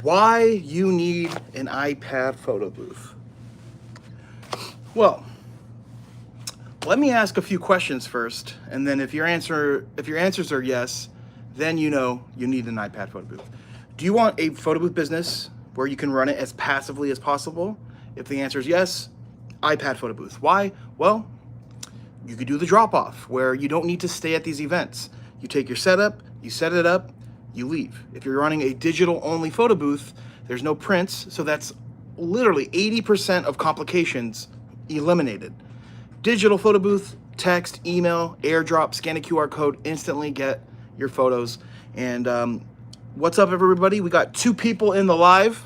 Why you need an iPad photo booth? Well, let me ask a few questions first, and then if your answers are yes, then you know you need an iPad photo booth. Do you want a photo booth business where you can run it as passively as possible? If the answer is yes, iPad photo booth. Why? Well, you could do the drop-off where you don't need to stay at these events. You take your setup, you set it up, you leave. If you're running a digital-only photo booth, there's no prints, so that's literally 80% of complications eliminated. Digital photo booth, text, email, airdrop, scan a QR code, instantly get your photos. And what's up, everybody? We got 2 people in the live.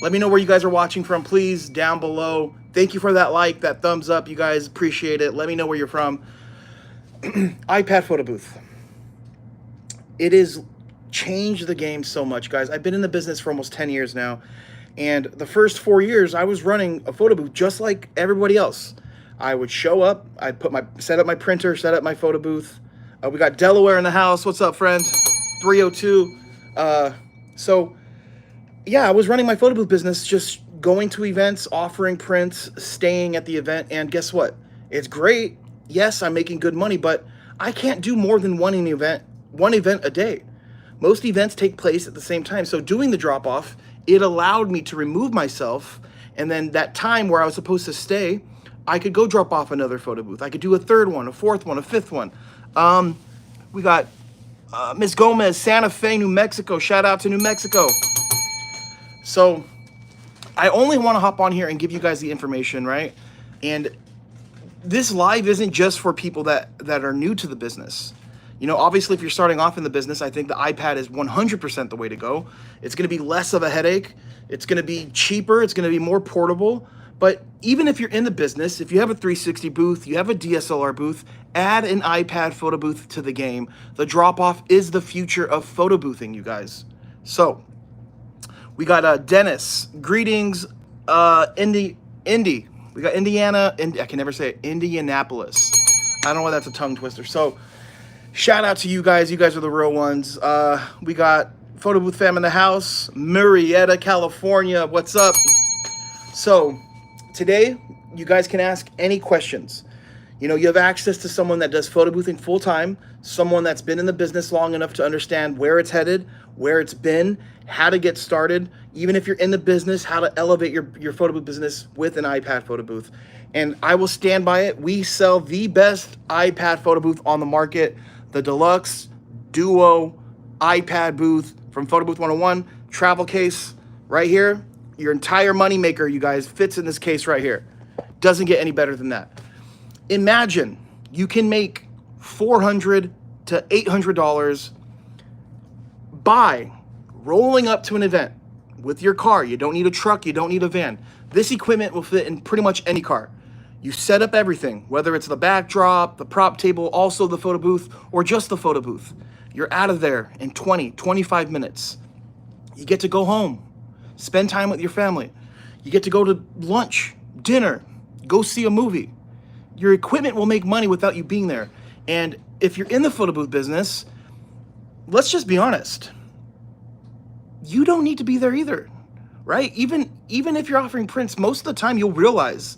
Let me know where you guys are watching from, please, down below. Thank you for that like, that thumbs up. You guys appreciate it. Let me know where you're from. iPad photo booth. It has changed the game so much, guys. I've been in the business for almost 10 years now. And the first 4 years, I was running a photo booth just like everybody else. I would show up, I'd set up my printer, set up my photo booth. We got Delaware in the house. What's up, friend? 302. So yeah, I was running my photo booth business, just going to events, offering prints, staying at the event. And guess what? It's great. Yes, I'm making good money, but I can't do more than one event a day. Most events take place at the same time. So doing the drop off, it allowed me to remove myself. And then that time where I was supposed to stay, I could go drop off another photo booth. I could do a 3rd one, a 4th one, a 5th one. We got Miss Gomez, Santa Fe, New Mexico. Shout out to New Mexico. So I only want to hop on here and give you guys the information, right? And this live isn't just for people that are new to the business. You know, obviously, if you're starting off in the business, I think the iPad is 100% the way to go. It's going to be less of a headache. It's going to be cheaper. It's going to be more portable. But even if you're in the business, if you have a 360 booth, you have a DSLR booth, add an iPad photo booth to the game. The drop-off is the future of photo boothing, you guys. So we got Dennis. Greetings, Indy. We got Indiana. I can never say it. Indianapolis. I don't know why that's a tongue twister. So shout out to you guys. You guys are the real ones. We got Photo Booth Fam in the house. Murrieta, California. What's up? So today, you guys can ask any questions. You know, you have access to someone that does photo boothing full time, someone that's been in the business long enough to understand where it's headed, where it's been, how to get started, even if you're in the business, how to elevate your photo booth business with an iPad photo booth. And I will stand by it. We sell the best iPad photo booth on the market, the Deluxe Duo iPad booth from Photo Booth 101, travel case right here. Your entire money maker, you guys, fits in this case right here. Doesn't get any better than that. Imagine you can make $400 to $800 by rolling up to an event with your car. You don't need a truck. You don't need a van. This equipment will fit in pretty much any car. You set up everything, whether it's the backdrop, the prop table, also the photo booth, or just the photo booth. You're out of there in 20, 25 minutes. You get to go home, spend time with your family. You get to go to lunch, dinner, go see a movie. Your equipment will make money without you being there. And if you're in the photo booth business, let's just be honest. You don't need to be there either, right? Even if you're offering prints, most of the time you'll realize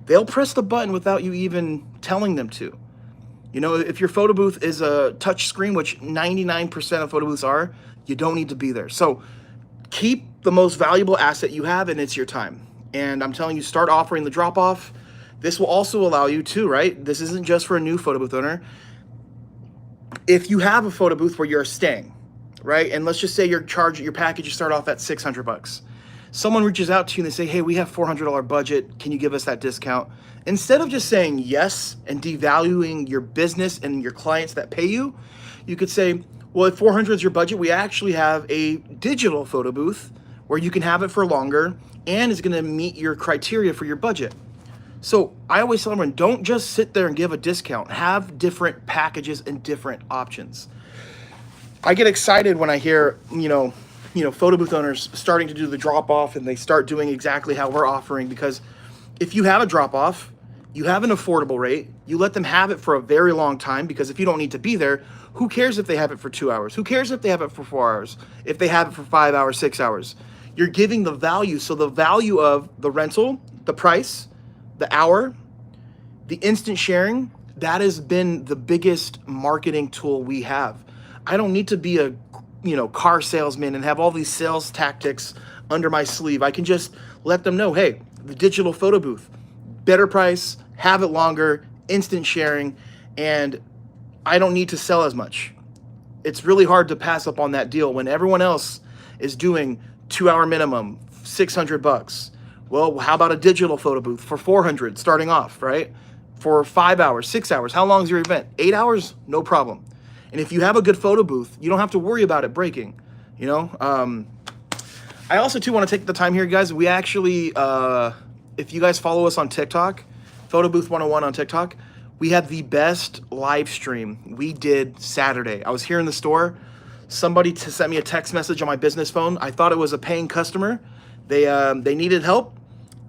they'll press the button without you even telling them to. You know, if your photo booth is a touch screen, which 99% of photo booths are, you don't need to be there. So keep the most valuable asset you have, and it's your time. And I'm telling you, start offering the drop-off. This will also allow you to, right? This isn't just for a new photo booth owner. If you have a photo booth where you're staying, right? And let's just say your package, you start off at $600. Someone reaches out to you and they say, hey, we have $400 budget. Can you give us that discount? Instead of just saying yes and devaluing your business and your clients that pay you, you could say, well, if 400 is your budget, we actually have a digital photo booth where you can have it for longer and it's going to meet your criteria for your budget. So I always tell everyone, don't just sit there and give a discount. Have different packages and different options. I get excited when I hear, photo booth owners starting to do the drop off and they start doing exactly how we're offering, because if you have a drop off, you have an affordable rate, you let them have it for a very long time, because if you don't need to be there, Who cares if they have it for 2 hours? Who cares if they have it for 4 hours? If they have it for 5 hours, 6 hours? You're giving the value. So the value of the rental, the price, the hour, the instant sharing, that has been the biggest marketing tool we have. I don't need to be a car salesman and have all these sales tactics under my sleeve. I can just let them know, hey, the digital photo booth, better price, have it longer, instant sharing, and I don't need to sell as much. It's really hard to pass up on that deal when everyone else is doing 2 hour minimum, $600. Well, how about a digital photo booth for 400 starting off, right? For 5 hours, 6 hours. How long is your event? 8 hours? No problem. And if you have a good photo booth, you don't have to worry about it breaking, I also too want to take the time here, guys. We actually, if you guys follow us on TikTok, Photo Booth 101 on TikTok, we had the best live stream we did Saturday. I was here in the store. Somebody sent me a text message on my business phone. I thought it was a paying customer. They needed help,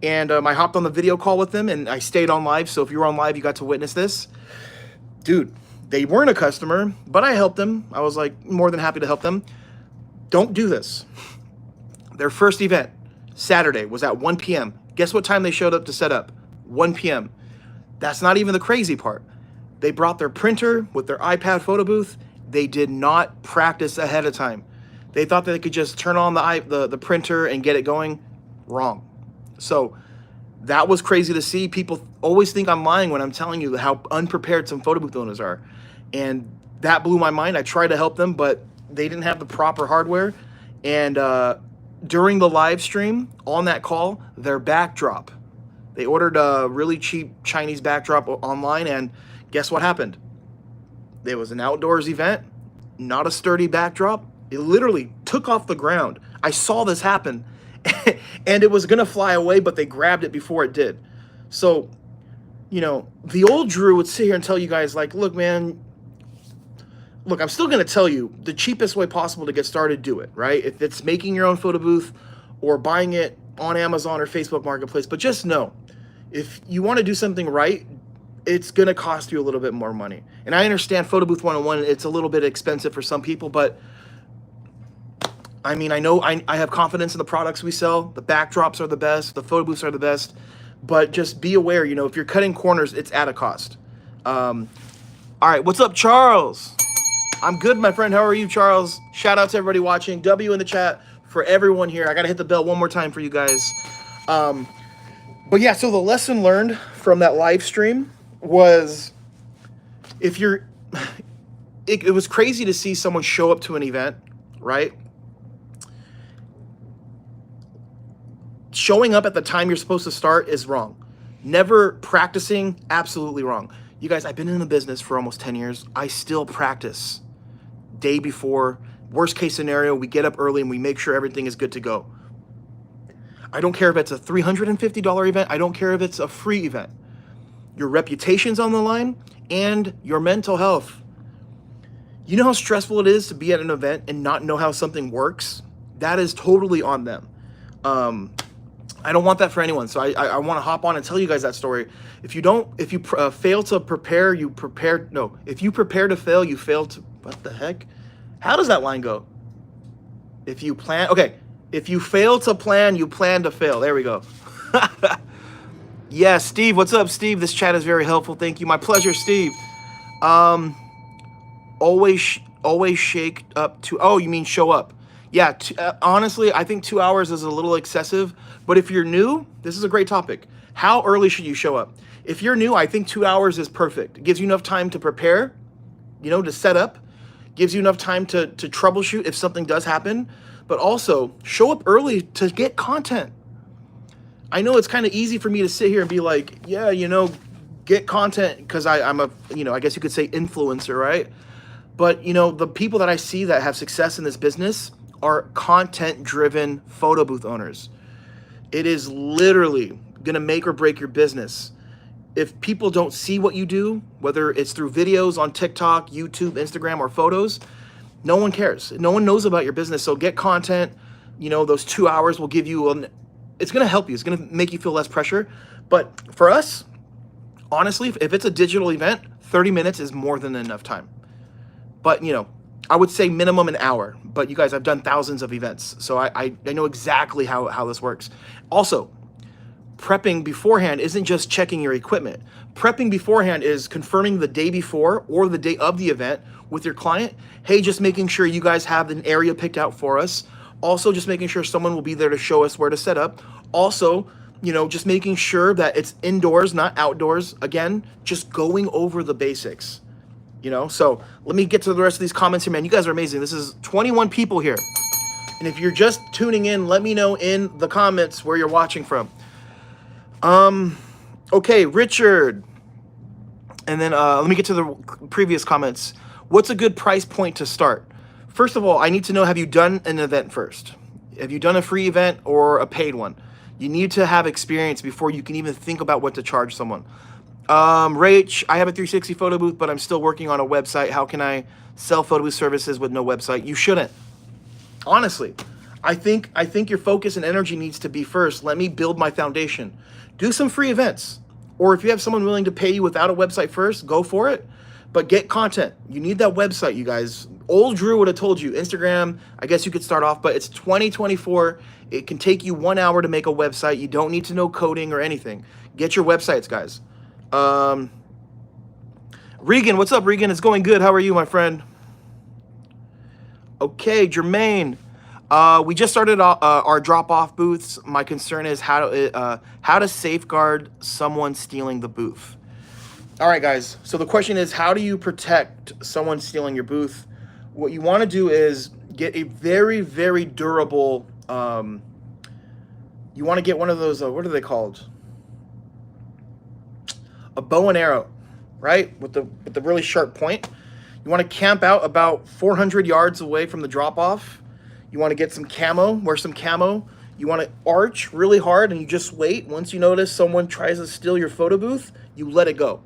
and I hopped on the video call with them, and I stayed on live. So if you were on live, you got to witness this. Dude, they weren't a customer, but I helped them. I was like more than happy to help them. Don't do this. Their first event, Saturday, was at 1 p.m. Guess what time they showed up to set up? 1 p.m. That's not even the crazy part. They brought their printer with their iPad photo booth. They did not practice ahead of time. They thought that they could just turn on the printer and get it going. Wrong. So that was crazy to see. People always think I'm lying when I'm telling you how unprepared some photo booth owners are. And that blew my mind. I tried to help them, but they didn't have the proper hardware. And during the live stream on that call, their backdrop, they ordered a really cheap Chinese backdrop online, and guess what happened? There was an outdoors event, not a sturdy backdrop. It literally took off the ground. I saw this happen, and it was gonna fly away, but they grabbed it before it did. So, the old Drew would sit here and tell you guys, like, look, man, look, I'm still going to tell you the cheapest way possible to get started, do it, right? If it's making your own photo booth or buying it on Amazon or Facebook Marketplace, but just know, if you want to do something right, it's going to cost you a little bit more money. And I understand Photo Booth 101, it's a little bit expensive for some people, but I mean, I know I have confidence in the products we sell. The backdrops are the best, the photo booths are the best, but just be aware, if you're cutting corners, it's at a cost. All right, what's up, Charles? I'm good, my friend. How are you, Charles? Shout out to everybody watching. W in the chat for everyone here. I got to hit the bell one more time for you guys. But yeah, so the lesson learned from that live stream was it was crazy to see someone show up to an event, right? Showing up at the time you're supposed to start is wrong. Never practicing, absolutely wrong. You guys, I've been in the business for almost 10 years. I still practice. Day before, worst case scenario, we get up early and we make sure everything is good to go. I don't care if it's a $350 event. I don't care if it's a free event. Your reputation's on the line and your mental health. You know how stressful it is to be at an event and not know how something works? That is totally on them. I don't want that for anyone. So I want to hop on and tell you guys that story. If you fail to prepare, if you prepare to fail, you fail to, what the heck? How does that line go? If you fail to plan, you plan to fail. There we go. Yeah, Steve, what's up, Steve? This chat is very helpful. Thank you. My pleasure, Steve. Always shake up to, oh, you mean show up. Yeah, honestly, I think 2 hours is a little excessive, but if you're new, this is a great topic. How early should you show up? If you're new, I think 2 hours is perfect. It gives you enough time to prepare, to set up, gives you enough time to troubleshoot if something does happen, but also show up early to get content. I know it's kind of easy for me to sit here and be like, yeah, get content because I'm a, I guess you could say influencer, right? But, the people that I see that have success in this business are content-driven photo booth owners. It is literally going to make or break your business. If people don't see what you do, whether it's through videos on TikTok, YouTube, Instagram, or photos, no one cares. No one knows about your business. So get content. Those 2 hours will give you it's going to help you. It's going to make you feel less pressure. But for us, honestly, if it's a digital event, 30 minutes is more than enough time. But, you know, I would say minimum an hour. But you guys, I've done thousands of events, so I know exactly how this works. Also, prepping beforehand isn't just checking your equipment. Prepping beforehand is confirming the day before or the day of the event with your client. Hey, just making sure you guys have an area picked out for us. Also, just making sure someone will be there to show us where to set up. Also, you know, just making sure that it's indoors, not outdoors. Again, just going over the basics, you know? So let me get to the rest of these comments here, man. You guys are amazing. This is 21 people here. And if you're just tuning in, let me know in the comments where you're watching from. Okay, Richard. And then let me get to the previous comments. What's a good price point to start? First of all, I need to know, have you done an event first? Have you done a free event or a paid one? You need to have experience before you can even think about what to charge someone. Rach, I have a 360 photo booth, but I'm still working on a website. How can I sell photo booth services with no website? You shouldn't. Honestly, I think your focus and energy needs to be first. Let me build my foundation. Do some free events. Or if you have someone willing to pay you without a website first, go for it. But get content. You need that website, you guys. Old Drew would have told you, Instagram, I guess you could start off, but it's 2024. It can take you 1 hour to make a website. You don't need to know coding or anything. Get your websites, guys. Regan, what's up, Regan? It's going good. How are you, my friend? Okay, Jermaine. We just started our drop-off booths. My concern is how to safeguard someone stealing the booth. All right, guys. So the question is, how do you protect someone stealing your booth? What you want to do is get a very, very durable. You want to get one of those. What are they called? A bow and arrow, right? With the really sharp point. You want to camp out about 400 yards away from the drop-off. You want to get some camo, wear some camo. You want to arch really hard and you just wait. Once you notice someone tries to steal your photo booth, you let it go.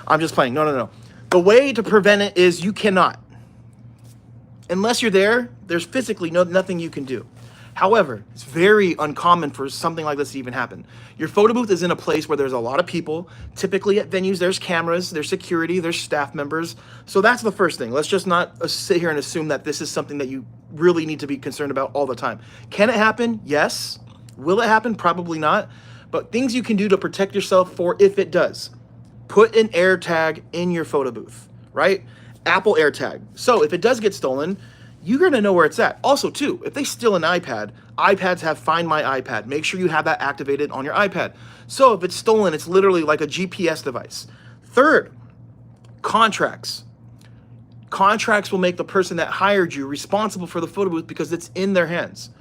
I'm just playing. No. The way to prevent it is you cannot. Unless you're there, there's physically nothing you can do. However, it's very uncommon for something like this to even happen. Your photo booth is in a place where there's a lot of people. Typically at venues, there's cameras, there's security, there's staff members. So that's the first thing. Let's just not sit here and assume that this is something that you really need to be concerned about all the time. Can it happen? Yes. Will it happen? Probably not. But things you can do to protect yourself for if it does. Put an air tag in your photo booth, right? Apple AirTag. So if it does get stolen, you're going to know where it's at. Also, too, if they steal an iPad, iPads have Find My iPad. Make sure you have that activated on your iPad. So if it's stolen, it's literally like a GPS device. Third, contracts. Contracts will make the person that hired you responsible for the photo booth because it's in their hands.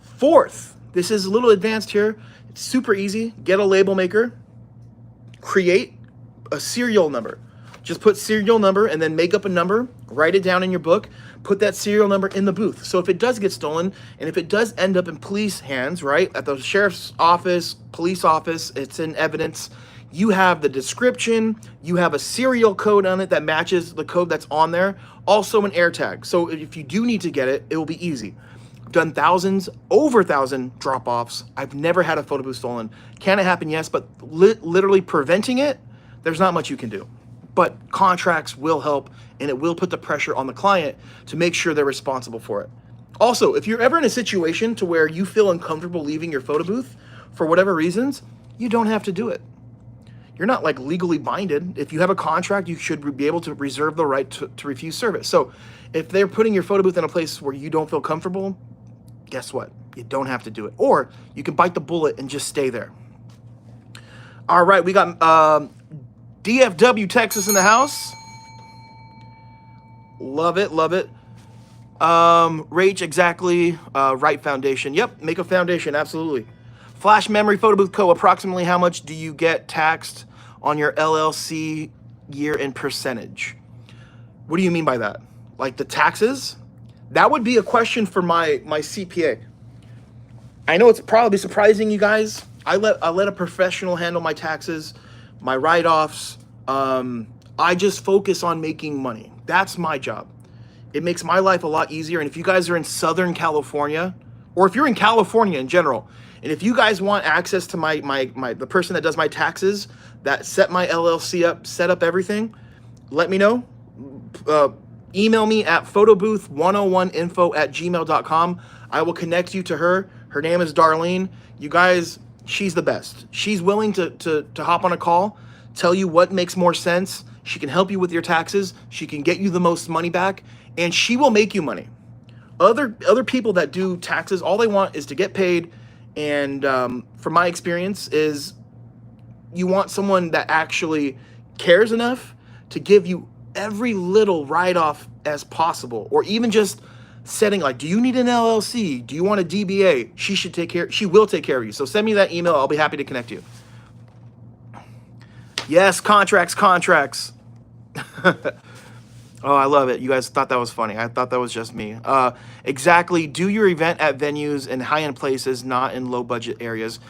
Fourth, this is a little advanced here. It's super easy. Get a label maker. Create a serial number. Just put serial number and then make up a number, write it down in your book, put that serial number in the booth. So if it does get stolen and if it does end up in police hands, right, at the sheriff's office, police office, it's in evidence, you have the description, you have a serial code on it that matches the code that's on there, also an AirTag. So if you do need to get it, it will be easy. I've done thousands, over 1,000 drop-offs. I've never had a photo booth stolen. Can it happen? Yes, but literally preventing it, there's not much you can do. But contracts will help, and it will put the pressure on the client to make sure they're responsible for it. Also, if you're ever in a situation to where you feel uncomfortable leaving your photo booth for whatever reasons, you don't have to do it. You're not like legally binded. If you have a contract, you should be able to reserve the right to refuse service. So if they're putting your photo booth in a place where you don't feel comfortable, guess what? You don't have to do it. Or you can bite the bullet and just stay there. All right, we got DFW, Texas in the house. Love it, love it. Rach, exactly. Right foundation. Yep, make a foundation, absolutely. Flash Memory Photo Booth Co. Approximately how much do you get taxed on your LLC year in percentage? What do you mean by that? Like the taxes? That would be a question for my CPA. I know it's probably surprising you guys. I let a professional handle my taxes, my write-offs. I just focus on making money. That's my job. It makes my life a lot easier. And if you guys are in Southern California, or if you're in California in general, and if you guys want access to the person that does my taxes, that set my LLC up, set up everything, let me know. email me at photobooth101info@gmail.com. I will connect you to her. Her name is Darlene. You guys, she's the best. She's willing to hop on a call, tell you what makes more sense. She can help you with your taxes. She can get you the most money back, and she will make you money. Other people that do taxes, all they want is to get paid. And from my experience is you want someone that actually cares enough to give you every little write-off as possible, or even just setting like, do you need an LLC? Do you want a DBA? She will take care of you. So send me that email. I'll be happy to connect you. Yes, contracts. Oh, I love it. You guys thought that was funny. I thought that was just me. Exactly. Do your event at venues in high-end places, not in low-budget areas.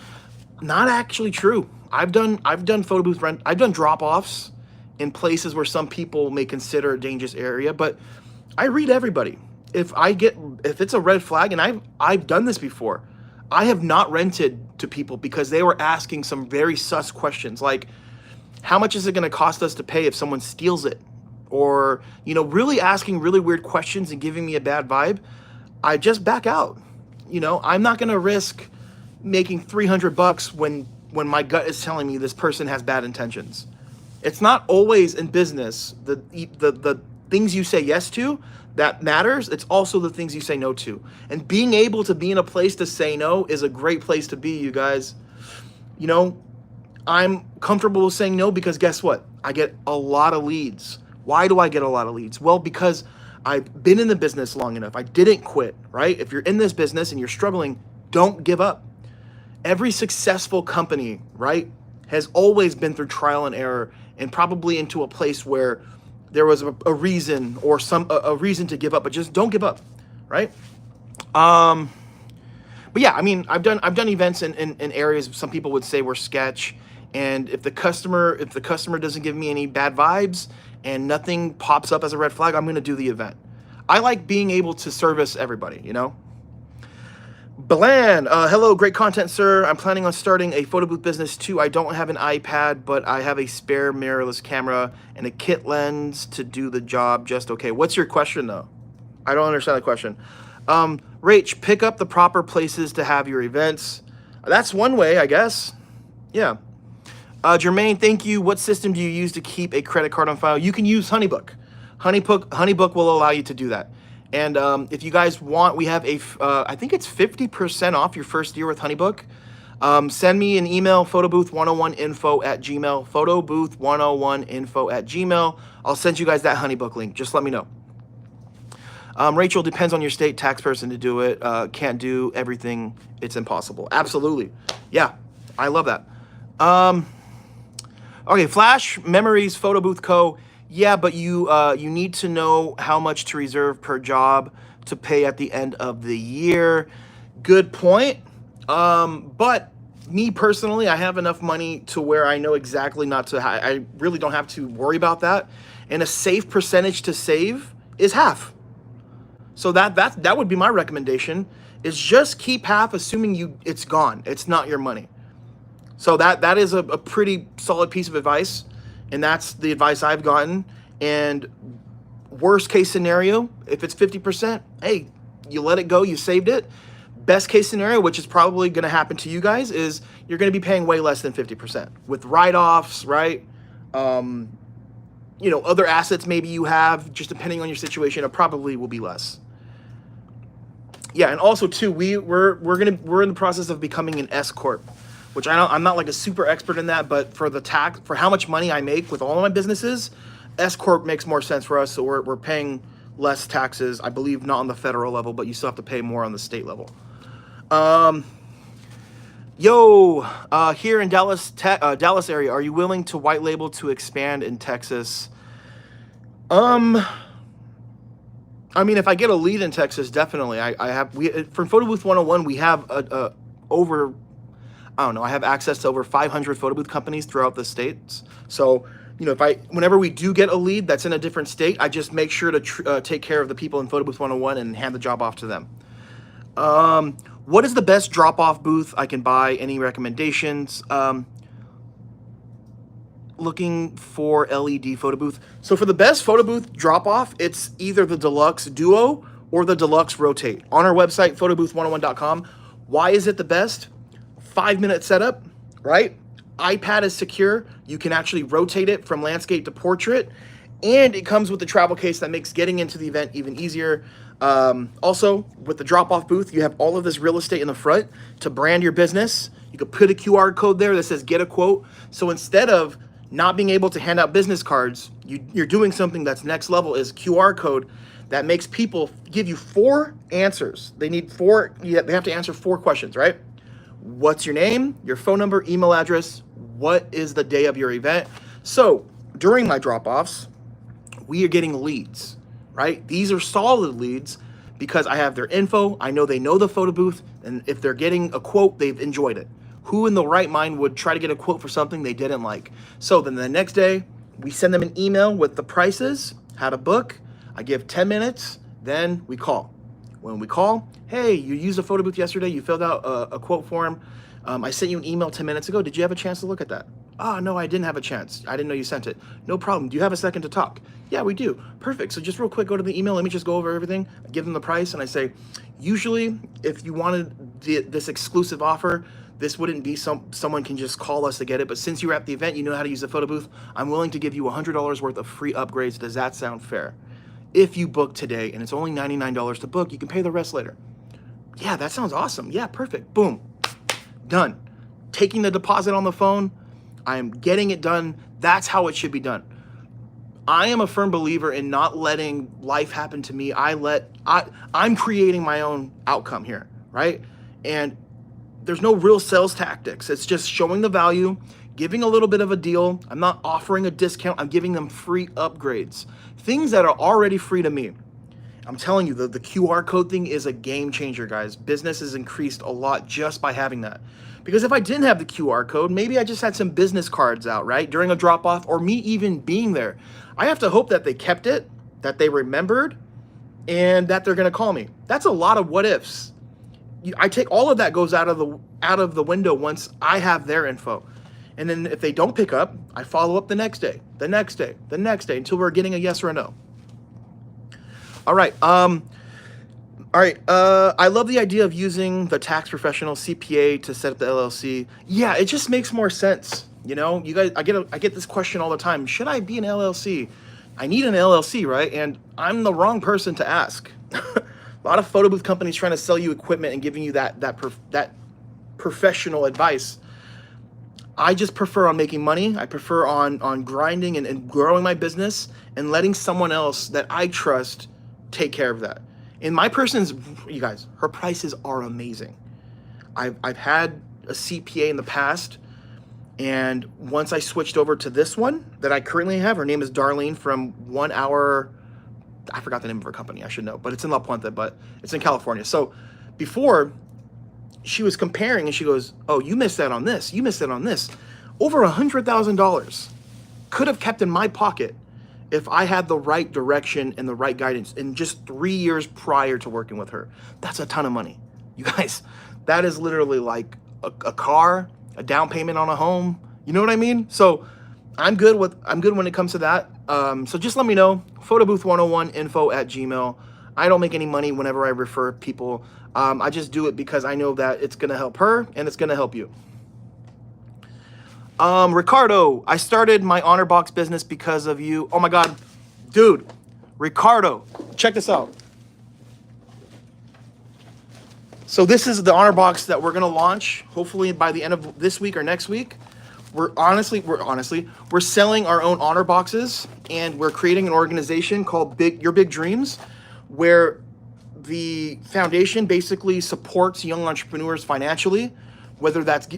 Not actually true. I've done photo booth rent. I've done drop-offs in places where some people may consider a dangerous area, but I read everybody. If it's a red flag, and I've done this before, I have not rented to people because they were asking some very sus questions, like, how much is it going to cost us to pay if someone steals it? Or, really asking really weird questions and giving me a bad vibe. I just back out. I'm not going to risk making $300 when my gut is telling me this person has bad intentions. It's not always in business the things you say yes to that matters. It's also the things you say no to. And being able to be in a place to say no is a great place to be, you guys. I'm comfortable with saying no because guess what? I get a lot of leads. Why do I get a lot of leads? Well, because I've been in the business long enough. I didn't quit, right? If you're in this business and you're struggling, don't give up. Every successful company, right, has always been through trial and error and probably into a place where there was a reason or a reason to give up, but just don't give up, right? But yeah, I mean, I've done events in areas some people would say were sketch, and if the customer doesn't give me any bad vibes and nothing pops up as a red flag, I'm going to do the event. I like being able to service everybody, Bland, hello, great content, sir. I'm planning on starting a photo booth business too. I don't have an iPad, but I have a spare mirrorless camera and a kit lens to do the job just okay. What's your question though? I don't understand the question. Rach, pick up the proper places to have your events. That's one way, I guess. Yeah. Jermaine, thank you. What system do you use to keep a credit card on file? You can use Honeybook. Honeybook will allow you to do that. And if you guys want, we have I think it's 50% off your first year with Honeybook. Send me an email, photobooth101info@gmail, photobooth101info@gmail. I'll send you guys that Honeybook link. Just let me know. Rachel, depends on your state tax person to do it. Can't do everything. It's impossible. Absolutely. Yeah, I love that. Okay, Flash Memories Photo Booth Co. Yeah, but you need to know how much to reserve per job to pay at the end of the year. Good point. But me personally, I have enough money to where I know exactly I really don't have to worry about that. And a safe percentage to save is half. So that would be my recommendation, is just keep half, assuming it's gone. It's not your money. So that is a pretty solid piece of advice. And that's the advice I've gotten. And worst case scenario, if it's 50%, hey, you let it go, you saved it. Best case scenario, which is probably going to happen to you guys, is you're going to be paying way less than 50% with write-offs, right? Other assets maybe you have, just depending on your situation, it probably will be less. Yeah, and also too, we're in the process of becoming an S corp, which I'm not like a super expert in that, but for how much money I make with all of my businesses, S corp makes more sense for us. So we're paying less taxes, I believe, not on the federal level, but you still have to pay more on the state level. Here in Dallas area, are you willing to white label to expand in Texas? I mean, if I get a lead in Texas, definitely. For Photo Booth 101, we have I have access to over 500 photo booth companies throughout the states. So, whenever we do get a lead that's in a different state, I just make sure to take care of the people in Photo Booth 101 and hand the job off to them. What is the best drop-off booth I can buy? Any recommendations? looking for LED photo booth. So for the best photo booth drop off, it's either the Deluxe Duo or the Deluxe Rotate. On our website, photobooth101.com. Why is it the best? 5-minute setup, right? iPad is secure. You can actually rotate it from landscape to portrait. And it comes with the travel case that makes getting into the event even easier. Also, with the drop-off booth, you have all of this real estate in the front to brand your business. You could put a QR code there that says get a quote. So instead of not being able to hand out business cards, you're doing something that's next level, is QR code that makes people give you 4 answers. They have to answer 4 questions, right? What's your name, your phone number, email address, what is the day of your event? So during my drop-offs, we are getting leads, right? These are solid leads because I have their info. I know they know the photo booth, and if they're getting a quote, they've enjoyed it. Who in the right mind would try to get a quote for something they didn't like? So then the next day, we send them an email with the prices, how to book. I give 10 minutes, then we call. When we call, hey, you used a photo booth yesterday, you filled out a quote form. I sent you an email 10 minutes ago. Did you have a chance to look at that? Oh, no, I didn't have a chance. I didn't know you sent it. No problem. Do you have a second to talk? Yeah, we do. Perfect. So just real quick, go to the email. Let me just go over everything. I give them the price, and I say, usually, if you wanted this exclusive offer, this wouldn't be someone can just call us to get it. But since you're at the event, you know how to use the photo booth. I'm willing to give you $100 worth of free upgrades. Does that sound fair? If you book today, and it's only $99 to book, you can pay the rest later. Yeah, that sounds awesome. Yeah, perfect. Boom. Done. Taking the deposit on the phone. I am getting it done. That's how it should be done. I am a firm believer in not letting life happen to me. I'm creating my own outcome here, right? And there's no real sales tactics. It's just showing the value, giving a little bit of a deal. I'm not offering a discount. I'm giving them free upgrades. Things that are already free to me. I'm telling you, the QR code thing is a game changer, guys. Business has increased a lot just by having that. Because if I didn't have the QR code, maybe I just had some business cards out, right, during a drop-off, or me even being there. I have to hope that they kept it, that they remembered, and that they're going to call me. That's a lot of what ifs. I take all of that goes out of the window once I have their info. And then if they don't pick up, I follow up the next day, the next day, the next day, until we're getting a yes or a no. All right. I love the idea of using the tax professional CPA to set up the LLC. Yeah, it just makes more sense. You know, you guys, I get this question all the time. Should I be an LLC? I need an LLC, right? And I'm the wrong person to ask. A lot of photo booth companies trying to sell you equipment and giving you that professional advice. I just prefer on making money. I prefer on grinding and growing my business and letting someone else that I trust take care of that. And my person's, you guys, her prices are amazing. I've had a CPA in the past, and once I switched over to this one that I currently have, her name is Darlene from 1 Hour, I forgot the name of her company, I should know, but it's in La Puente, but it's in California. So before, she was comparing and she goes, oh, you missed that on this, you missed that on this. Over $100,000 could have kept in my pocket if I had the right direction and the right guidance in just 3 years prior to working with her. That's a ton of money. You guys, that is literally like a car, a down payment on a home. You know what I mean? So I'm good when it comes to that. So just let me know, photobooth101info@gmail.com. I don't make any money whenever I refer people. I just do it because I know that it's gonna help her and it's gonna help you. Ricardo, I started my honor box business because of you. Oh my God, dude, Ricardo, check this out. So this is the honor box that we're gonna launch, hopefully by the end of this week or next week. We're selling our own honor boxes, and we're creating an organization called Your Big Dreams, where the foundation basically supports young entrepreneurs financially, whether that's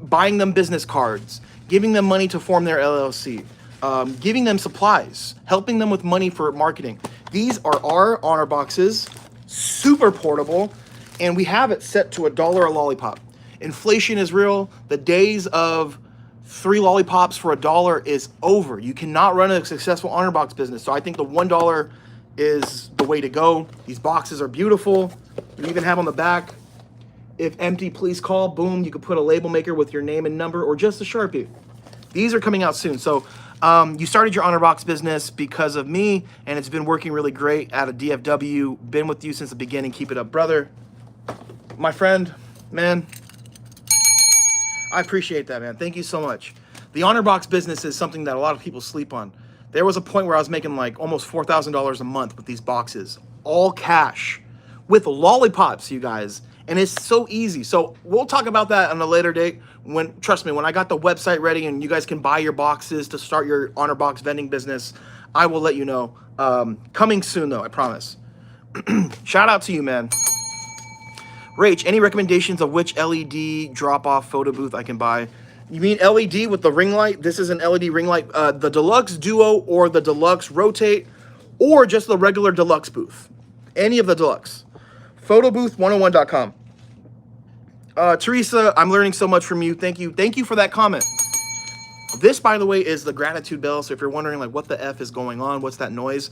buying them business cards, giving them money to form their LLC, giving them supplies, helping them with money for marketing. These are our honor boxes, super portable, and we have it set to $1 a lollipop. Inflation is real. The days of 3 lollipops for $1 is over. You cannot run a successful honor box business. So I think the $1 is the way to go. These boxes are beautiful. You even have on the back, if empty, please call. Boom, you could put a label maker with your name and number or just a Sharpie. These are coming out soon. So you started your honor box business because of me, and it's been working really great out of DFW. Been with you since the beginning. Keep it up, brother. My friend, man, I appreciate that, man. Thank you so much. The honor box business is something that a lot of people sleep on. There was a point where I was making like almost $4,000 a month with these boxes, all cash, with lollipops, you guys. And it's so easy. So we'll talk about that on a later date. Trust me, when I got the website ready and you guys can buy your boxes to start your honor box vending business, I will let you know. Coming soon though, I promise. Shout out to you, man. Rach, any recommendations of which LED drop-off photo booth I can buy? You mean LED with the ring light? This is an LED ring light. The Deluxe Duo or the Deluxe Rotate or just the regular Deluxe booth. Any of the Deluxe. Photobooth101.com. Teresa, I'm learning so much from you. Thank you. Thank you for that comment. This, by the way, is the gratitude bell. So if you're wondering like what the F is going on, what's that noise?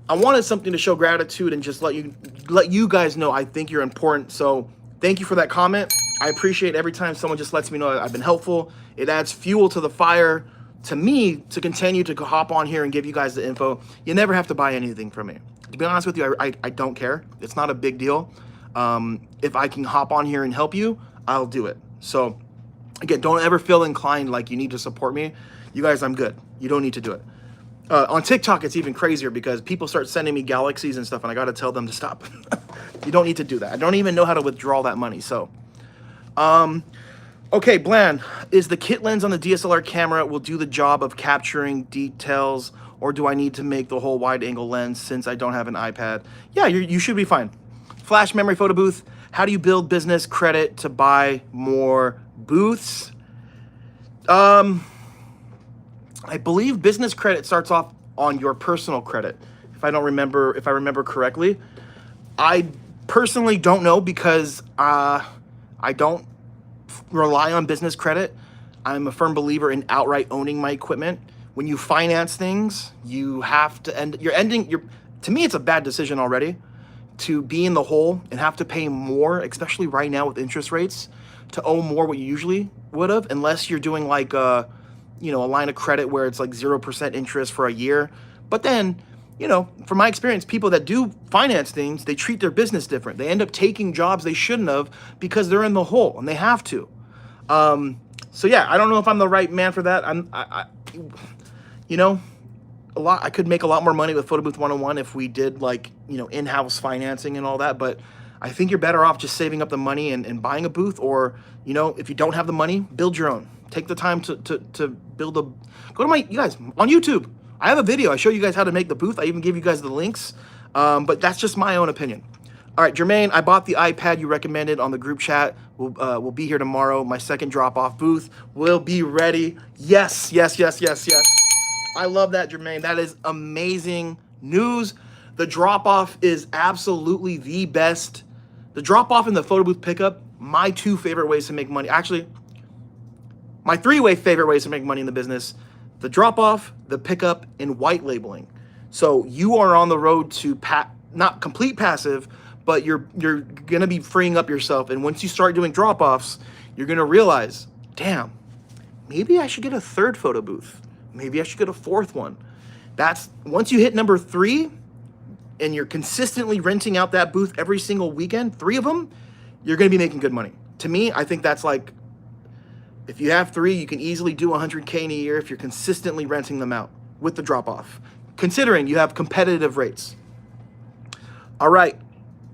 I wanted something to show gratitude and just let you guys know I think you're important. So thank you for that comment. I appreciate every time someone just lets me know I've been helpful. It adds fuel to the fire to me to continue to hop on here and give you guys the info. You never have to buy anything from me. To be honest with you, I don't care. It's not a big deal. If I can hop on here and help you, I'll do it. So again, don't ever feel inclined like you need to support me. You guys, I'm good. You don't need to do it. On TikTok, it's even crazier because people start sending me galaxies and stuff, and I got to tell them to stop. You don't need to do that. I don't even know how to withdraw that money. So, okay, Bland, is the kit lens on the DSLR camera will do the job of capturing details, or do I need to make the whole wide angle lens since I don't have an iPad? Yeah, you should be fine. Flash memory photo booth. How do you build business credit to buy more booths? I believe business credit starts off on your personal credit. If I remember correctly. I personally don't know because I don't rely on business credit. I'm a firm believer in outright owning my equipment. When you finance things, you have to to me, it's a bad decision already to be in the hole and have to pay more, especially right now with interest rates, to owe more what you usually would have, unless you're doing like a line of credit where it's like 0% interest for a year. But then, from my experience, people that do finance things, they treat their business different. They end up taking jobs they shouldn't have because they're in the hole and they have to. So yeah, I don't know if I'm the right man for that. I could make a lot more money with Photo Booth 101 if we did like, in-house financing and all that. But I think you're better off just saving up the money and buying a booth, or, if you don't have the money, build your own. Take the time to build you guys, on YouTube. I have a video. I show you guys how to make the booth. I even give you guys the links. But that's just my own opinion. All right, Jermaine, I bought the iPad you recommended on the group chat. We'll be here tomorrow. My second drop-off booth will be ready. Yes. I love that, Jermaine. That is amazing news. The drop-off is absolutely the best. The drop-off and the photo booth pickup, my two favorite ways to make money. Actually, my three-way favorite ways to make money in the business: the drop-off, the pickup, and white labeling. So you are on the road to not complete passive, but you're gonna be freeing up yourself. And once you start doing drop-offs, you're gonna realize, damn, maybe I should get a third photo booth. Maybe I should get a fourth one. That's once you hit number 3, and you're consistently renting out that booth every single weekend, 3 of them, you're gonna be making good money. To me, I think that's like, if you have 3, you can easily do $100K in a year if you're consistently renting them out with the drop-off, considering you have competitive rates. All right,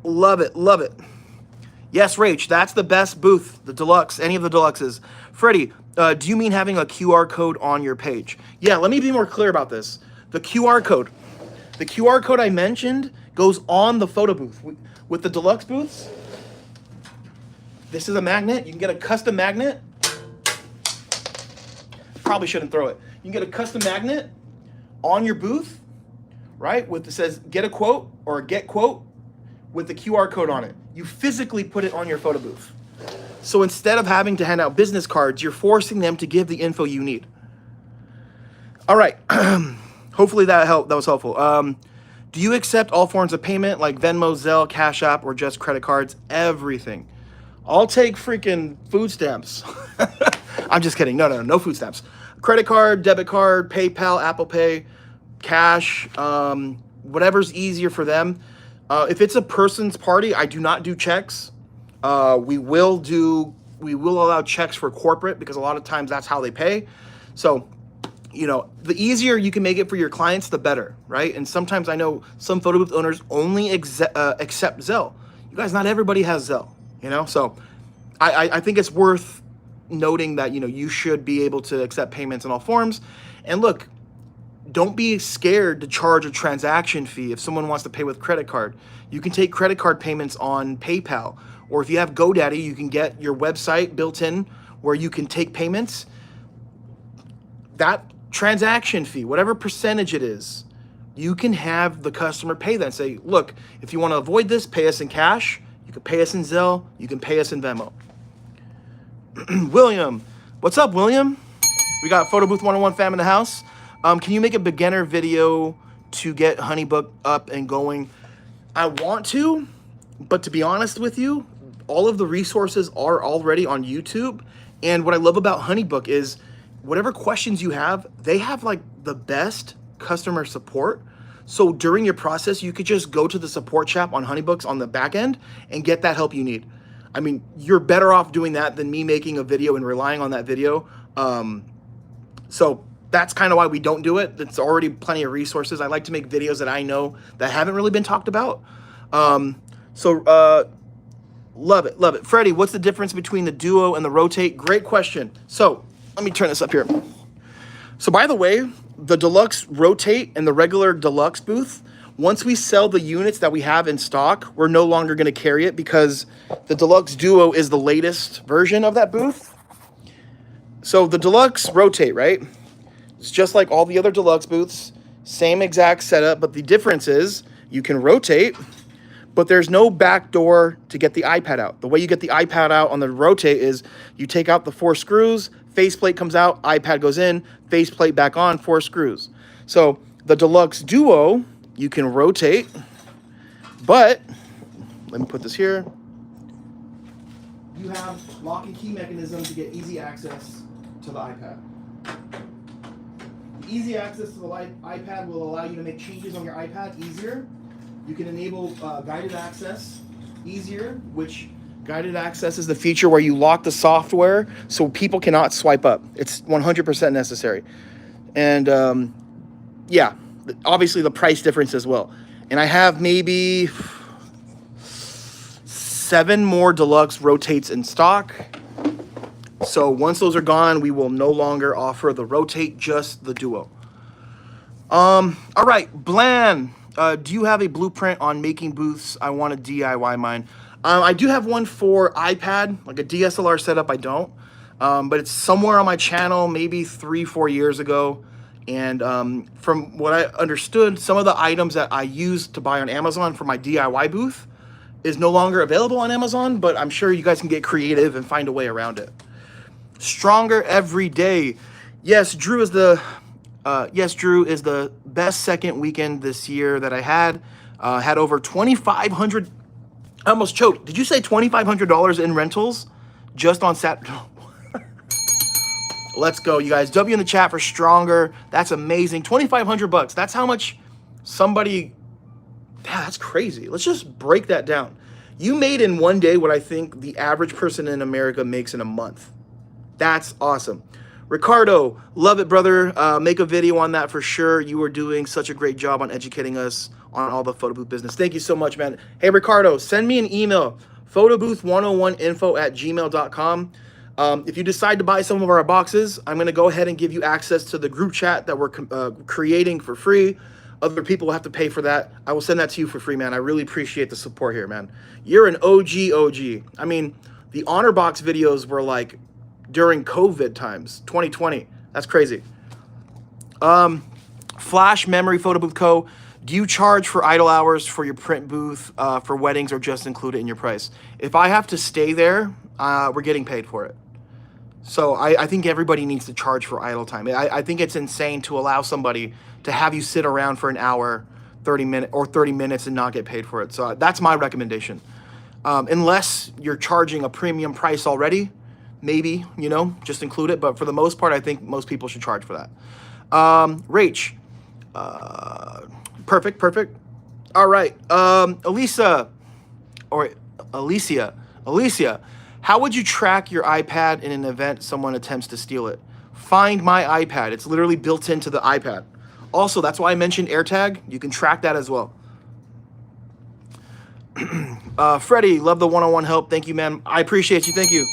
love it. Yes, Rach, that's the best booth, the Deluxe, any of the Deluxes. Freddie, do you mean having a QR code on your page? Yeah, let me be more clear about this. The QR code I mentioned goes on the photo booth. With the Deluxe booths, this is a magnet. You can get a custom magnet. Probably shouldn't throw it. You can get a custom magnet on your booth, right? It says get a quote or get quote with the QR code on it. You physically put it on your photo booth. So instead of having to hand out business cards, you're forcing them to give the info you need. All right. Hopefully that helped. That was helpful. Do you accept all forms of payment like Venmo, Zelle, Cash App, or just credit cards? Everything. I'll take freaking food stamps. I'm just kidding. No food stamps. Credit card, debit card, PayPal, Apple Pay, cash, whatever's easier for them. If it's a person's party, I do not do checks. We will allow checks for corporate because a lot of times that's how they pay. So, the easier you can make it for your clients, the better, right? And sometimes I know some photo booth owners only accept Zelle. You guys, not everybody has Zelle, So I think it's worth noting that, you should be able to accept payments in all forms. And look, don't be scared to charge a transaction fee if someone wants to pay with credit card. You can take credit card payments on PayPal, or if you have GoDaddy, you can get your website built in where you can take payments. That transaction fee, whatever percentage it is, you can have the customer pay that and say, look, if you want to avoid this, pay us in cash. You can pay us in Zelle. You can pay us in Venmo. William, what's up, William? We got Photo Booth 101 fam in the house. Can you make a beginner video to get HoneyBook up and going? I want to, but to be honest with you, all of the resources are already on YouTube. And what I love about HoneyBook is whatever questions you have, they have like the best customer support. So during your process, you could just go to the support chat on HoneyBooks on the back end and get that help you need. I mean, you're better off doing that than me making a video and relying on that video. So that's kind of why we don't do it. It's already plenty of resources. I like to make videos that I know that haven't really been talked about. Love it, love it. Freddie, what's the difference between the Duo and the Rotate? Great question. So let me turn this up here. So by the way, the Deluxe Rotate and the regular Deluxe booth, once we sell the units that we have in stock, we're no longer going to carry it because the Deluxe Duo is the latest version of that booth. So the Deluxe Rotate, right? It's just like all the other Deluxe booths, same exact setup, but the difference is you can rotate, but there's no back door to get the iPad out. The way you get the iPad out on the Rotate is you take out the 4 screws, faceplate comes out, iPad goes in, faceplate back on, 4 screws. So the Deluxe Duo, you can rotate, but let me put this here. You have lock and key mechanism to get easy access to the iPad. Easy access to the iPad will allow you to make changes on your iPad easier. You can enable guided access easier, which guided access is the feature where you lock the software so people cannot swipe up. It's 100% necessary. And yeah, obviously the price difference as well. And I have maybe 7 more Deluxe Rotates in stock. So once those are gone, we will no longer offer the Rotate, just the Duo. All right, Bland, do you have a blueprint on making booths? I want to DIY mine. I do have one for iPad, like a DSLR setup. I don't, but it's somewhere on my channel, maybe 3-4 years ago. And from what I understood, some of the items that I used to buy on Amazon for my DIY booth is no longer available on Amazon, but I'm sure you guys can get creative and find a way around it. Stronger every day. Yes, Drew is the best second weekend this year that I had. Had over 2,500. I almost choked. Did you say $2,500 in rentals just on Saturday? Let's go, you guys. W in the chat for Stronger. That's amazing. $2,500. That's how much somebody. Yeah, that's crazy. Let's just break that down. You made in one day what I think the average person in America makes in a month. That's awesome. Ricardo, love it, brother. Make a video on that for sure. You are doing such a great job on educating us on all the photo booth business. Thank you so much, man. Hey, Ricardo, send me an email, photobooth101info@gmail.com. If you decide to buy some of our boxes, I'm going to go ahead and give you access to the group chat that we're creating for free. Other people will have to pay for that. I will send that to you for free, man. I really appreciate the support here, man. You're an OG. I mean, the Honor Box videos were like during COVID times, 2020. That's crazy. Flash Memory Photo Booth Co. Do you charge for idle hours for your print booth for weddings, or just include it in your price? If I have to stay there, we're getting paid for it. So I think everybody needs to charge for idle time. I think it's insane to allow somebody to have you sit around for an hour, 30 minutes and not get paid for it. So that's my recommendation. Unless you're charging a premium price already, maybe, you know, just include it. But for the most part, I think most people should charge for that. Rach, perfect. All right, Alicia, how would you track your iPad in an event someone attempts to steal it? Find My iPad. It's literally built into the iPad. Also, that's why I mentioned AirTag. You can track that as well. Freddie, love the one-on-one help. Thank you, man. I appreciate you. Thank you.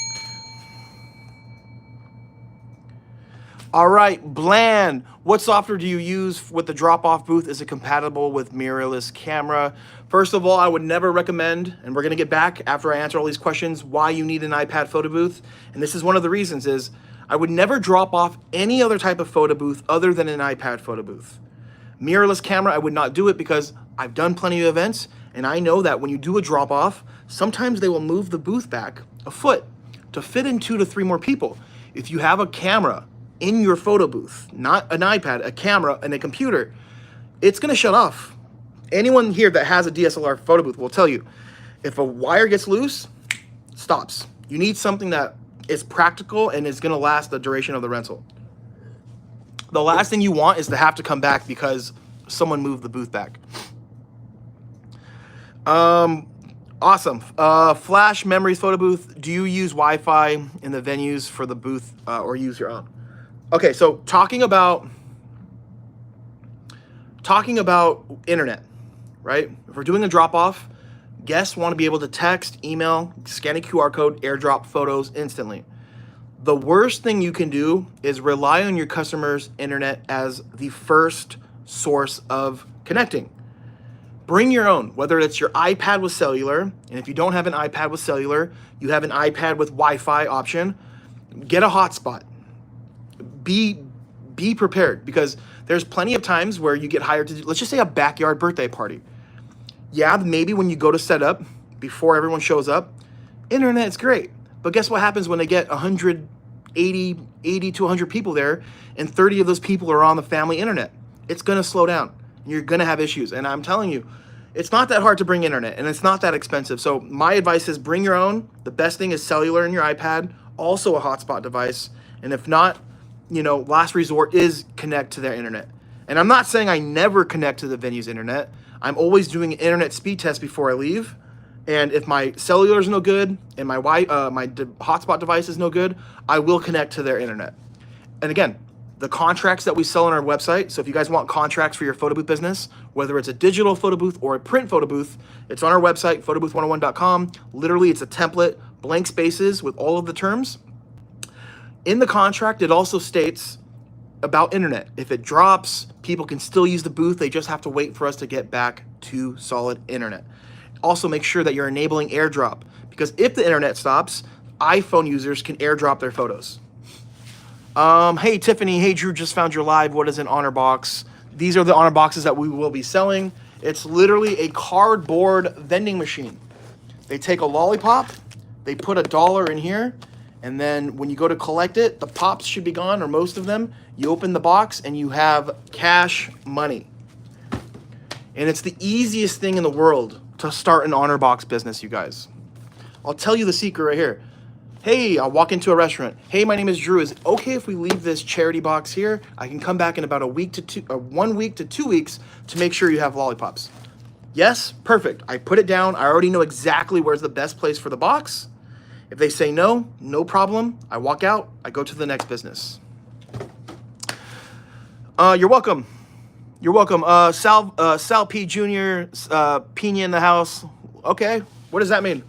All right, Bland, what software do you use with the drop-off booth? Is it compatible with mirrorless camera? First of all, I would never recommend, and we're gonna get back after I answer all these questions, why you need an iPad photo booth. And this is one of the reasons is, I would never drop off any other type of photo booth other than an iPad photo booth. Mirrorless camera, I would not do it because I've done plenty of events, and I know that when you do a drop-off, sometimes they will move the booth back a foot to fit in 2 to 3 more people. If you have a camera in your photo booth, not an iPad, a camera and a computer, it's gonna shut off. Anyone here that has a DSLR photo booth will tell you, if a wire gets loose, it stops. You need something that is practical and is gonna last the duration of the rental. The last thing you want is to have to come back because someone moved the booth back. Awesome. Flash Memories photo booth. Do you use Wi-Fi in the venues for the booth or use your own? Okay, so talking about internet, right? If we're doing a drop-off, guests want to be able to text, email, scan a QR code, airdrop photos instantly. The worst thing you can do is rely on your customer's internet as the first source of connecting. Bring your own, whether it's your iPad with cellular, and if you don't have an iPad with cellular, you have an iPad with Wi-Fi option, get a hotspot. Be prepared, because there's plenty of times where you get hired to do, let's just say a backyard birthday party. Yeah, maybe when you go to set up, before everyone shows up, internet's great. But guess what happens when they get 80 to 100 people there, and 30 of those people are on the family internet? It's gonna slow down. You're gonna have issues. And I'm telling you, it's not that hard to bring internet, and it's not that expensive. So my advice is bring your own. The best thing is cellular in your iPad, also a hotspot device. And if not, you know, last resort is connect to their internet. And I'm not saying I never connect to the venue's internet. I'm always doing an internet speed test before I leave. And if my cellular is no good and my hotspot device is no good, I will connect to their internet. And again, the contracts that we sell on our website, so if you guys want contracts for your photo booth business, whether it's a digital photo booth or a print photo booth, it's on our website, photobooth101.com. Literally, it's a template, blank spaces with all of the terms. In the contract, it also states about internet. If it drops, people can still use the booth. They just have to wait for us to get back to solid internet. Also, make sure that you're enabling AirDrop, because if the internet stops, iPhone users can AirDrop their photos. Hey, Tiffany. Hey, Drew, just found your live. What is an honor box? These are the honor boxes that we will be selling. It's literally a cardboard vending machine. They take a lollipop, they put $1 in here, and then when you go to collect it, the pops should be gone, or most of them. You open the box and you have cash money. And it's the easiest thing in the world to start an honor box business, you guys. I'll tell you the secret right here. Hey, I'll walk into a restaurant. Hey, my name is Drew. Is it okay if we leave this charity box here? I can come back in about 1 week to 2 weeks to make sure you have lollipops. Yes, perfect. I put it down. I already know exactly where's the best place for the box. If they say no, no problem. I walk out. I go to the next business. You're welcome. You're welcome. Sal P. Jr., Pina in the house. Okay, what does that mean?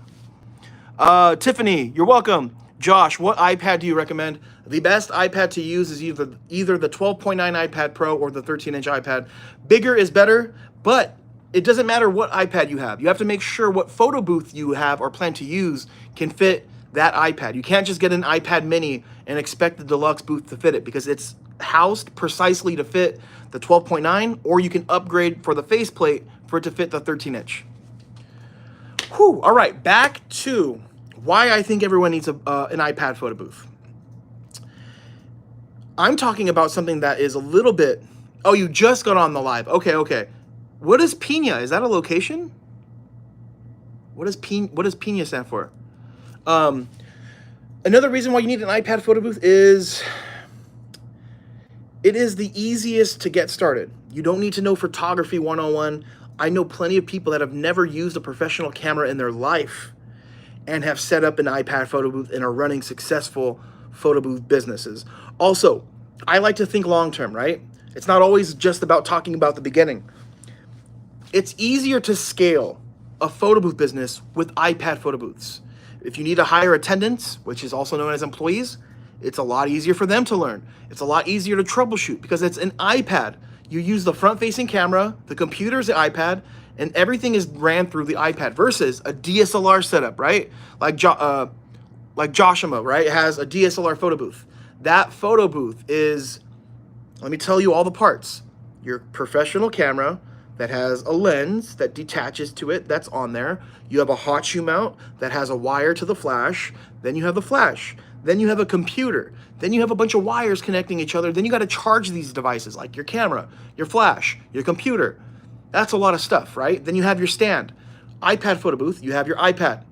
Tiffany, you're welcome. Josh, what iPad do you recommend? The best iPad to use is either the 12.9 iPad Pro or the 13-inch iPad. Bigger is better, but it doesn't matter what iPad you have. You have to make sure what photo booth you have or plan to use can fit that iPad. You can't just get an iPad mini and expect the deluxe booth to fit it, because it's housed precisely to fit the 12.9, or you can upgrade for the faceplate for it to fit the 13-inch. Whew, all right, back to why I think everyone needs an iPad photo booth. I'm talking about something that is a little bit, oh, you just got on the live. Okay. What is Pina? Is that a location? What does Pina stand for? Another reason why you need an iPad photo booth is it is the easiest to get started. You don't need to know photography 101. I know plenty of people that have never used a professional camera in their life and have set up an iPad photo booth and are running successful photo booth businesses. Also, I like to think long term, right? It's not always just about talking about the beginning. It's easier to scale a photo booth business with iPad photo booths. If you need to hire attendants, which is also known as employees, it's a lot easier for them to learn. It's a lot easier to troubleshoot because it's an iPad. You use the front-facing camera, the computer is the iPad, and everything is ran through the iPad versus a DSLR setup, right? Like Joshua, right, has a DSLR photo booth. That photo booth is, let me tell you all the parts. Your professional camera that has a lens that detaches to it, that's on there. You have a hot shoe mount that has a wire to the flash. Then you have the flash. Then you have a computer. Then you have a bunch of wires connecting each other. Then you got to charge these devices like your camera, your flash, your computer. That's a lot of stuff, right? Then you have your stand. iPad photo booth, you have your iPad.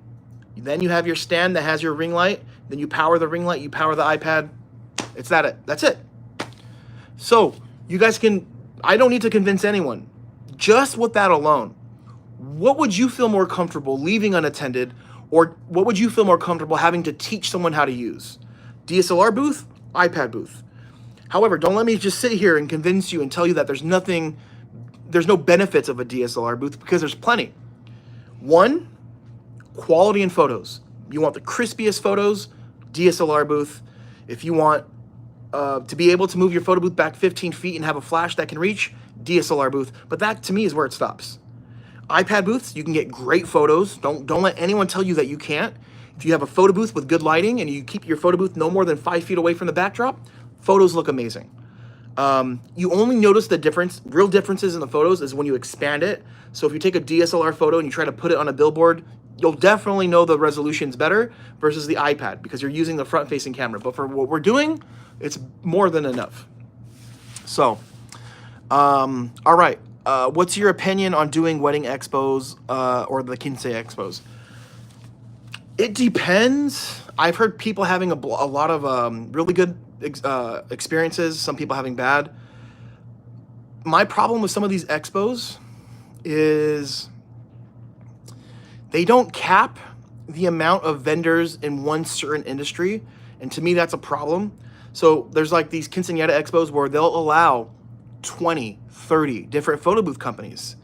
Then you have your stand that has your ring light. Then you power the ring light, you power the iPad. That's it. So you guys can, I don't need to convince anyone. Just with that alone, what would you feel more comfortable leaving unattended, or what would you feel more comfortable having to teach someone how to use? DSLR booth, iPad booth. However, don't let me just sit here and convince you and tell you that there's no benefits of a DSLR booth, because there's plenty. One, quality in photos. You want the crispiest photos, DSLR booth. If you want to be able to move your photo booth back 15 feet and have a flash that can reach, DSLR booth. But that to me is where it stops. iPad booths, you can get great photos. Don't let anyone tell you that you can't. If you have a photo booth with good lighting and you keep your photo booth no more than 5 feet away from the backdrop, photos look amazing. You only notice the difference, real differences in the photos is when you expand it. So if you take a DSLR photo and you try to put it on a billboard, you'll definitely know the resolution's better versus the iPad because you're using the front-facing camera. But for what we're doing, it's more than enough. So, all right. What's your opinion on doing wedding expos or the quince expos? It depends. I've heard people having a lot of really good experiences, some people having bad. My problem with some of these expos is they don't cap the amount of vendors in one certain industry, and to me that's a problem. So there's like these quinceañera expos where they'll allow 20, 30 different photo booth companies.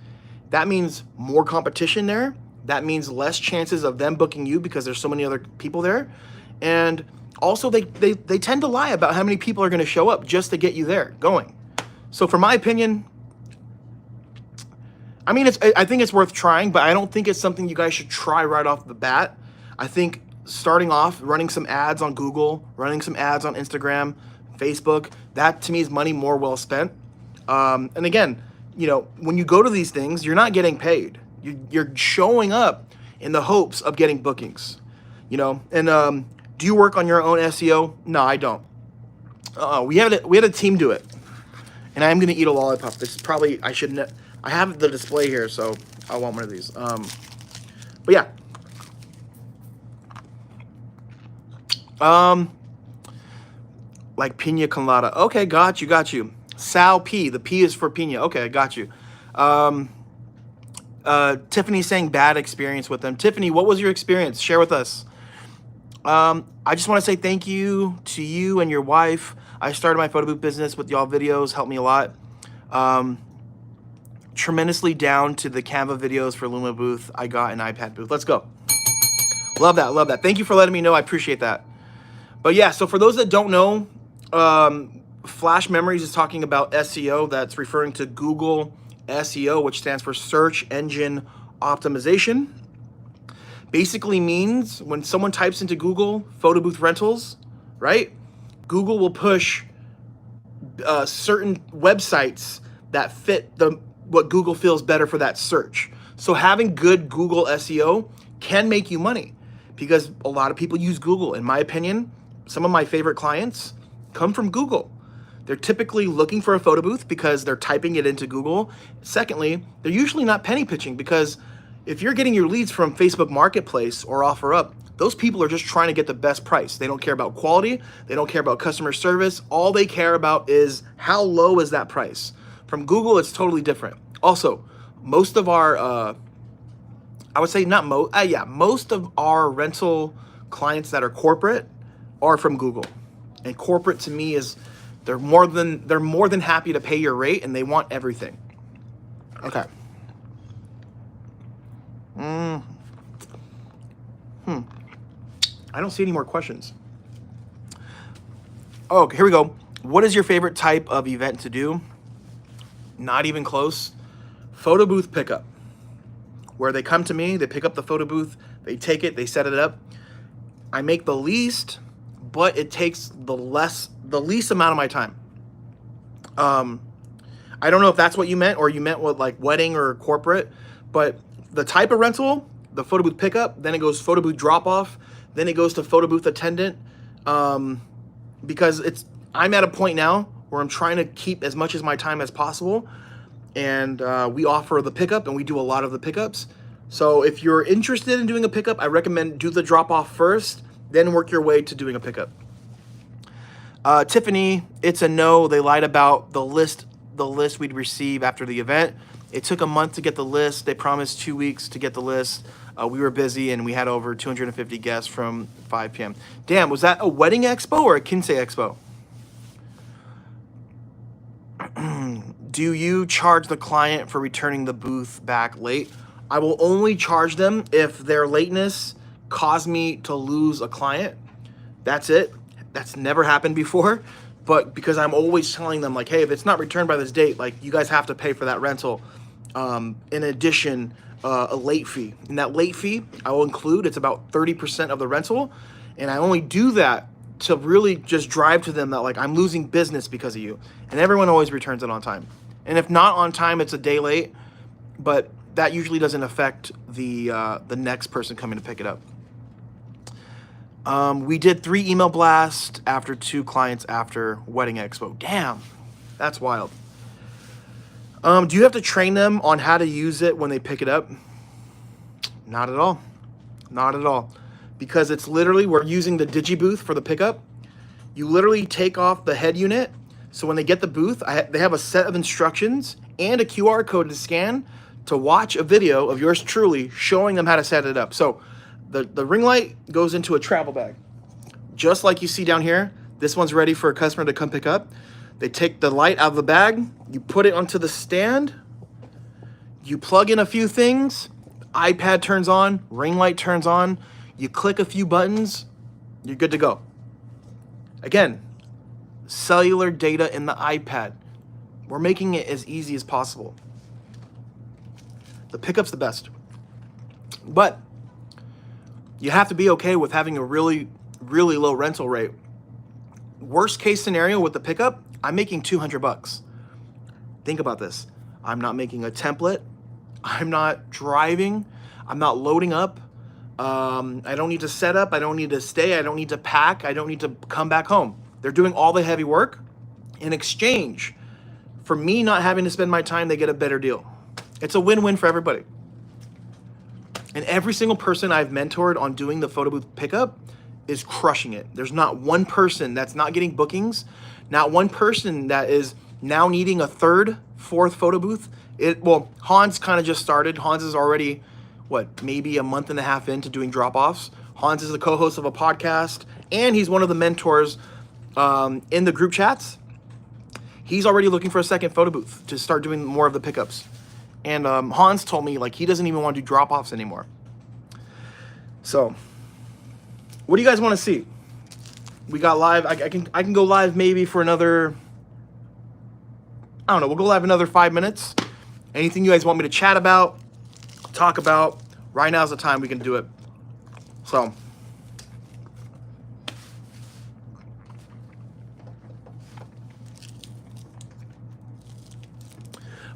That means more competition there. That means less chances of them booking you because there's so many other people there. And also they tend to lie about how many people are going to show up just to get you there going. So for my opinion, I mean, I think it's worth trying, but I don't think it's something you guys should try right off the bat. I think starting off, running some ads on Google, running some ads on Instagram, Facebook, that to me is money more well spent. And again, you know, when you go to these things, you're not getting paid. You're showing up in the hopes of getting bookings, you know. And do you work on your own SEO? No, I don't. We had a team do it, and I'm gonna eat a lollipop. This is probably, I shouldn't. I have the display here, so I want one of these. But yeah. Like pina colada. Okay, got you. Sal P. The P is for pina. Okay, got you. Tiffany saying bad experience with them. Tiffany, what was your experience? Share with us. I just want to say thank you to you and your wife. I started my photo booth business with y'all videos. Helped me a lot. Tremendously down to the Canva videos for Luma booth. I got an iPad booth. Let's go. Love that. Thank you for letting me know. I appreciate that. But yeah, so for those that don't know, Flash Memories is talking about SEO. That's referring to Google SEO, which stands for Search Engine Optimization. Basically means when someone types into Google photo booth rentals, right? Google will push certain websites that fit what Google feels better for that search. So having good Google SEO can make you money because a lot of people use Google. In my opinion, some of my favorite clients come from Google. They're typically looking for a photo booth because they're typing it into Google. Secondly, they're usually not penny pitching because if you're getting your leads from Facebook Marketplace or OfferUp, Those people are just trying to get the best price. They don't care about quality. They don't care about customer service. All they care about is how low is that price. From Google, it's totally different. Also, most of our, I would say not most, yeah, most of our rental clients that are corporate are from Google. And corporate to me is, they're more than happy to pay your rate, and they want everything. Okay. I don't see any more questions. Oh, here we go. What is your favorite type of event to do? Not even close. Photo booth pickup, where they come to me, they pick up the photo booth, they take it, they set it up. I make the least, but it takes the least amount of my time. I don't know if that's what you meant, or you meant with like wedding or corporate, but the type of rental, the photo booth pickup, then it goes photo booth drop off, then it goes to photo booth attendant, because I'm at a point now where I'm trying to keep as much of my time as possible, and we offer the pickup, and we do a lot of the pickups. So if you're interested in doing a pickup, I recommend do the drop off first, then work your way to doing a pickup. Tiffany, it's a no. They lied about the list we'd receive after the event. It took a month to get the list. They promised 2 weeks to get the list. We were busy, and we had over 250 guests from 5 p.m. Damn, was that a wedding expo or a Kinsey expo? Do you charge the client for returning the booth back late? I will only charge them if their lateness caused me to lose a client. That's it. That's never happened before. But because I'm always telling them, like, hey, if it's not returned by this date, like, you guys have to pay for that rental. In addition, a late fee. And that late fee I will include, it's about 30% of the rental. And I only do that to really just drive to them that, like, I'm losing business because of you. And everyone always returns it on time. And if not on time, it's a day late. But that usually doesn't affect the next person coming to pick it up. We did 3 email blasts after 2 clients after Wedding Expo. Damn, that's wild. Do you have to train them on how to use it when they pick it up? Not at all. Not at all. Because it's literally, we're using the DigiBooth for the pickup. You literally take off the head unit. So when they get the booth, they have a set of instructions and a QR code to scan to watch a video of yours truly showing them how to set it up. So the ring light goes into a travel bag. Just like you see down here, this one's ready for a customer to come pick up. They take the light out of the bag, you put it onto the stand, you plug in a few things, iPad turns on, ring light turns on, you click a few buttons, you're good to go. Again, cellular data in the iPad. We're making it as easy as possible. The pickup's the best. But you have to be okay with having a really, really low rental rate. Worst case scenario with the pickup, I'm making $200. Think about this. I'm not making a template. I'm not driving. I'm not loading up. I don't need to set up. I don't need to stay. I don't need to pack. I don't need to come back home. They're doing all the heavy work. In exchange for me not having to spend my time, they get a better deal. It's a win-win for everybody. And every single person I've mentored on doing the photo booth pickup is crushing it. There's not one person that's not getting bookings, not one person that is now needing a 3rd, 4th photo booth. Well, Hans kind of just started. Hans is already, maybe a month and a half into doing drop-offs. Hans is the co-host of a podcast, and he's one of the mentors in the group chats. He's already looking for a 2nd photo booth to start doing more of the pickups. And Hans told me, like, he doesn't even want to do drop-offs anymore. So, what do you guys want to see? We got live. I can go live maybe for another, I don't know, we'll go live another 5 minutes. Anything you guys want me to chat about, talk about, right now's the time we can do it. So,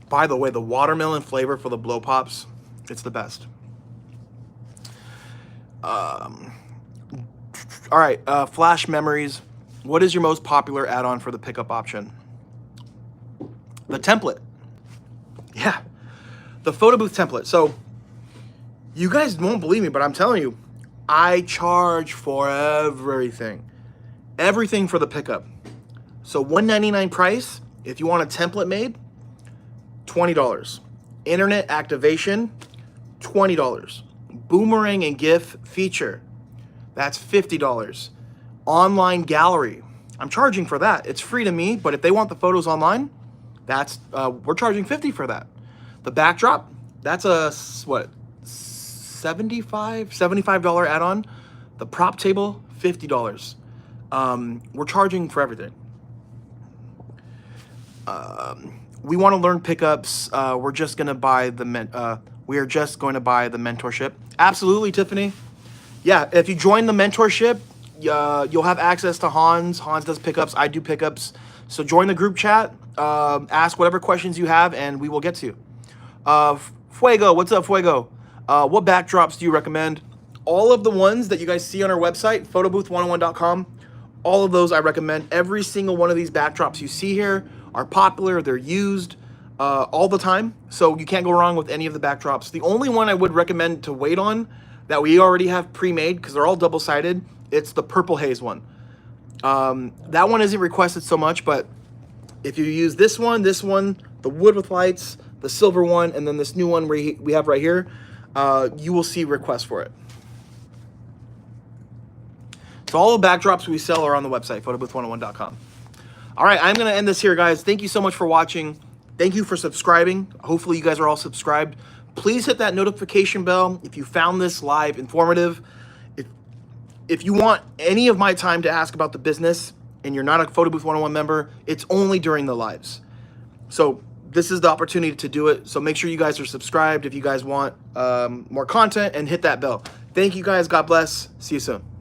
by the way, the watermelon flavor for the blow pops, it's the best. All right, flash memories. What is your most popular add-on for the pickup option? The template. Yeah, the photo booth template. So you guys won't believe me, but I'm telling you, I charge for everything. Everything for the pickup. So $199 price, if you want a template made, $20. Internet activation, $20. Boomerang and GIF feature, that's $50. Online gallery, I'm charging for that. It's free to me, but if they want the photos online, that's we're charging $50 for that. The backdrop, that's a what, $75 add-on. The prop table, $50. We're charging for everything. We want to learn pickups. We're just going to buy the we are just going to buy the mentorship. Absolutely, Tiffany. Yeah, if you join the mentorship, you'll have access to Hans. Hans does pickups. I do pickups. So join the group chat. Ask whatever questions you have, and we will get to you. Fuego, what's up, Fuego? What backdrops do you recommend? All of the ones that you guys see on our website, photobooth101.com, all of those I recommend. Every single one of these backdrops you see here are popular. They're used all the time, so you can't go wrong with any of the backdrops. The only one I would recommend to wait on that we already have pre-made, because they're all double-sided, it's the purple haze one. That one isn't requested so much, but if you use this one, the wood with lights, the silver one, and then this new one we have right here, you will see requests for it. So all the backdrops we sell are on the website, photobooth101.com. All right, I'm going to end this here, guys. Thank you so much for watching. Thank you for subscribing. Hopefully you guys are all subscribed. Please hit that notification bell if you found this live informative. If you want any of my time to ask about the business and you're not a Photo Booth 101 member, it's only during the lives. So this is the opportunity to do it. So make sure you guys are subscribed if you guys want more content, and hit that bell. Thank you guys. God bless. See you soon.